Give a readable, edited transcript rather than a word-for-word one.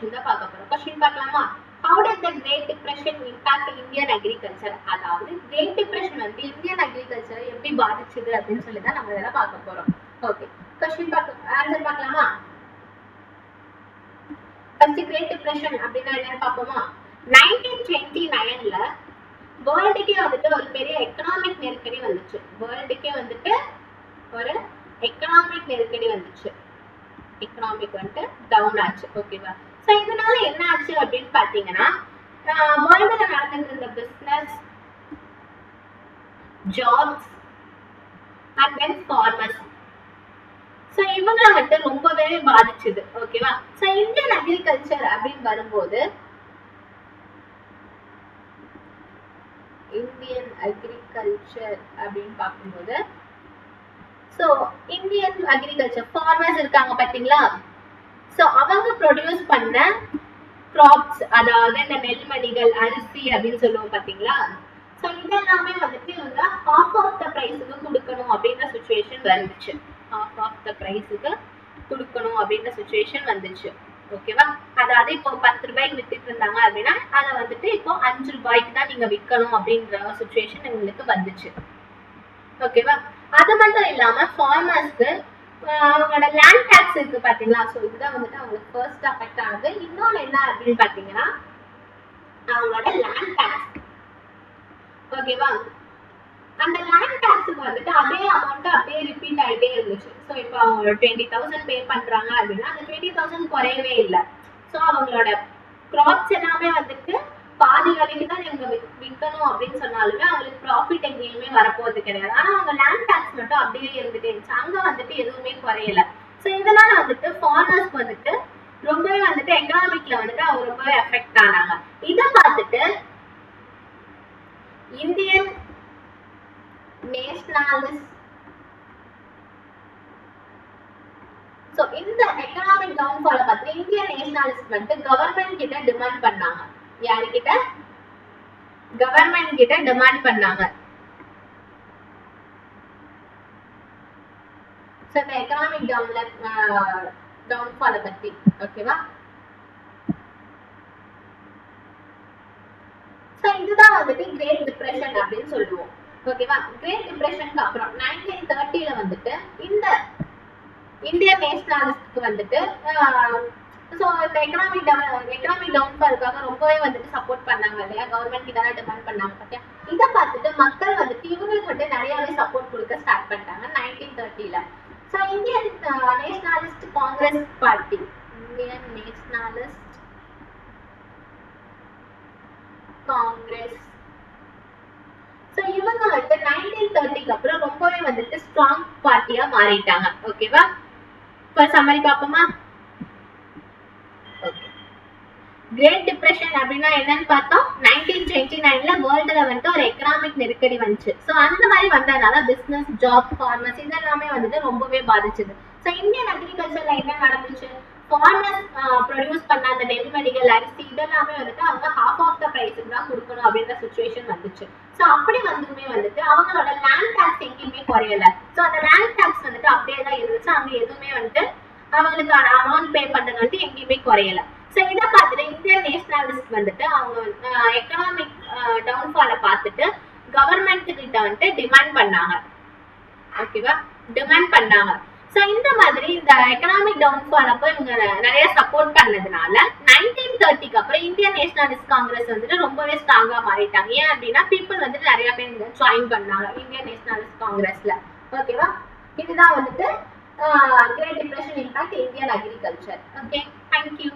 Question தான் பார்க்க போறோம். கொஸ்டின் பார்க்கலாமா? How did the Great Depression impact Indian agriculture? அதாவது Great Depression வந்து இந்தியன் அக்ரிகல்ச்சரை எப்படி பாதிச்சது அப்படின்னு சொல்லி தான் நம்ம இதெல்லாம் பார்க்க போறோம். ஓகே, கொஸ்டின் ஆன்சர் பார்க்கலாமா? ஃபர்ஸ்ட் கிரேட் டிப்ரெஷன் அப்படின்னா என்னன்னு பார்ப்போமா? 1929ல வேர்ல்டுக்கே வந்துட்டு ஒரு பெரிய எக்கனாமிக் நெருக்கடி வந்துச்சு. வேர்ல்டுக்கே வந்துட்டு ஒரு எக்கனாமிக் நெருக்கடி வந்துச்சு. எக்கனாமிக் வந்துட்டு டவுன் ஆச்சு. ஓகேவா? ஸோ இதனால என்ன ஆச்சு அப்படின்னு பார்த்தீங்கன்னா, வேர்ல்டுல நடந்துட்டு இருந்த business, jobs and then farmers, so இவங்களை வந்துட்டு ரொம்பவே பாதிச்சுது. ஓகேவா? ஸோ இந்தியன் அக்ரிகல்ச்சர் அப்படின்னு வரும்போது, இந்தியன் அக்ரிகல்ச்சர் அப்படின்னு பார்க்கும்போது, ஸோ இந்தியன் அக்ரிகல்ச்சர் ஃபார்மர்ஸ் இருக்காங்க பார்த்தீங்களா? ஸோ அவங்க ப்ரொடியூஸ் பண்ண கிராப்ஸ், அதாவது இந்த நெல்மணிகள், அரிசி அப்படின்னு சொல்லுவோம் பார்த்தீங்களா? ஸோ இதெல்லாமே வந்துட்டு இவங்க ஹாஃப் ஆஃப் த ப்ரைஸுக்கு கொடுக்கணும் அப்படின்ற சுச்சுவேஷன் வந்துச்சு. ஹாஃப் ஆஃப் த ப்ரைஸுக்கு கொடுக்கணும் அப்படின்ற சுச்சுவேஷன் வந்துச்சு. ஓகேவா? அதாவது இப்போ 10 ரூபாய்க்கு வித்துட்டு இருந்தாங்க அப்படின்னா அதை வந்துட்டு இப்போ 5 ரூபாய்க்கு தான் நீங்க விற்கணும் அப்படின்ற சுச்சுவேஷன் எங்களுக்கு வந்துச்சு. ஓகேவா? அது மட்டும் இல்லாம ஃபார்மர்ஸ்க்கு அவங்களோட லேண்ட் டாக்ஸ் இருக்கு பாத்தீங்களா? ஸோ இதுதான் வந்துட்டு அவங்களுக்கு ஃபர்ஸ்ட் அஃபெக்ட் ஆகுது. இன்னொன்று என்ன அப்படின்னு பாத்தீங்கன்னா, அவங்களோட லேண்ட் டாக்ஸ். ஓகேவா? அந்த லேண்ட் டாக்ஸுக்கு வந்துட்டு அதே அமௌண்ட் அப்படியே ரிப்பீட் ஆகிட்டே இருந்துச்சு. ஸோ இப்போ அவங்க 20,000 பே பண்றாங்க அப்படின்னா அந்த 20,000 குறையவே இல்லை. ஸோ அவங்களோட கிராப்ஸ் எல்லாமே வந்துட்டு பாதி விலைக்கு தான் இவங்க விற்கணும் அப்படின்னு சொன்னாலுமே அவங்களுக்கு ப்ராஃபிட் எங்கேயுமே வரப்போறது கிடையாது. ஆனா அவங்க லேண்ட் டாக்ஸ் மட்டும் அப்படியே இருந்துட்டே இருந்துச்சு. அங்க வந்துட்டு எதுவுமே குறையல. ஸோ இதனால வந்துட்டு ஃபார்மர்ஸ்க்கு வந்துட்டு ரொம்பவே வந்துட்டு எக்கனாமிக்ல வந்துட்டு அவங்க ரொம்பவே எஃபெக்ட் ஆனாங்க. இதை பார்த்துட்டு இந்தியன் நேஷனலிஸ்ட், சோ இந்த எக்கனாமிக் டவுன்ஃபால பார்த்து இந்தியன் நேஷனலிஸ்ட் வந்து கவர்மெண்ட் கிட்ட டிமாண்ட் பண்ணாங்க. யாருக்கிட்ட? கவர்மெண்ட் கிட்ட டிமாண்ட் பண்ணாங்க. சோ இந்த எக்கனாமிக் டவுன்ஃபால பத்தி. ஓகேவா? சோ இதுதான் வந்துட்டு கிரேட் டிப்ரெஷன் அப்படின்னு சொல்லுவோம். ஓகேவா? கிரேட் டிப்ரெஷனுக்கு அப்புறம் 1930ல வந்துட்டு இந்த இந்தியன் நேஷனலிஸ்ட்க்கு வந்துட்டு ஸோ இந்த எக்கனாமிக் டவுன்ஃபாலுக்காக ரொம்பவே வந்துட்டு சப்போர்ட் பண்ணாங்க இல்லையா? கவர்மெண்ட் கிட்ட டிமாண்ட் பண்ணாங்க பார்த்தியா? இதை பார்த்துட்டு மக்கள் வந்துட்டு இவங்களுக்கு வந்துட்டு நிறையவே சப்போர்ட் கொடுக்க ஸ்டார்ட் பண்ணிட்டாங்க 1930ல. So Indian nationalist Congress party, Indian nationalist Congress, so இவங்க வந்துட்டு 1930க்கு அப்புறம் ரொம்பவே வந்துட்டு ஸ்ட்ராங் பார்ட்டியா மாறிட்டாங்க. ஓகேவா? இப்போ சம்மரி பார்ப்போமா? ஓகே, கிரேட் டிப்ரெஷன் அப்படின்னா என்னன்னு பார்த்தோம். 1929ல வேர்ல்டுல வந்துட்டு ஒரு எக்கனாமிக் நெருக்கடி வந்துச்சு. ஸோ அந்த மாதிரி வந்ததுனால பிசினஸ், ஜாப், ஃபார்மர்ஸ் இதெல்லாமே வந்துட்டு ரொம்பவே பாதிச்சுது. ஸோ இந்தியன் அக்ரிகல்ச்சர்ல என்ன நடந்துச்சு? ஃபார்மர்ஸ் ப்ரொடியூஸ் பண்ண அந்த நெல்மணிகள், அரிசி இதெல்லாமே வந்துட்டு அவங்க ஹாஃப் ஆஃப் த ப்ரைஸுக்கு தான் கொடுக்கணும் அப்படின்ற சுச்சுவேஷன் வந்துச்சு. ஸோ அப்படி வந்துமே வந்துட்டு அவங்களோட லேண்ட் டாக்ஸ் எங்கேயுமே குறையல. ஸோ அந்த லேண்ட் டாக்ஸ் வந்துட்டு அப்படியே தான் இருந்துச்சு. அங்கே எதுவுமே வந்துட்டு அவங்களுக்கான அமௌண்ட் பே பண்றது வந்துட்டு எங்கேயுமே குறையல. ஸோ இதை பார்த்துட்டு இந்தியன் நேஷனலிஸ்ட் வந்துட்டு அவங்க எக்கனாமிக் டவுன்ஃபாலை பார்த்துட்டு கவர்மெண்ட் கிட்ட வந்துட்டு டிமாண்ட் பண்ணாங்க. ஓகேவா? டிமாண்ட் பண்ணாங்க. ஸோ இந்த மாதிரி இந்த எக்கனாமிக் டவுன்ஃபால் அப்போ இவங்க நிறைய சப்போர்ட் பண்ணதுனால 1930க்கு அப்புறம் இந்தியன் நேஷனலிஸ்ட் காங்கிரஸ் வந்துட்டு ரொம்பவே ஸ்ட்ராங்கா மாறிட்டாங்க. ஏன் அப்படின்னா பீப்புள் வந்துட்டு நிறைய பேர் இங்க ஜாயின் பண்ணாங்க இந்தியன் நேஷனலிஸ்ட் காங்கிரஸ்ல. ஓகேவா? இதுதான் வந்துட்டு great depression impact Indian agriculture. Okay, thank you.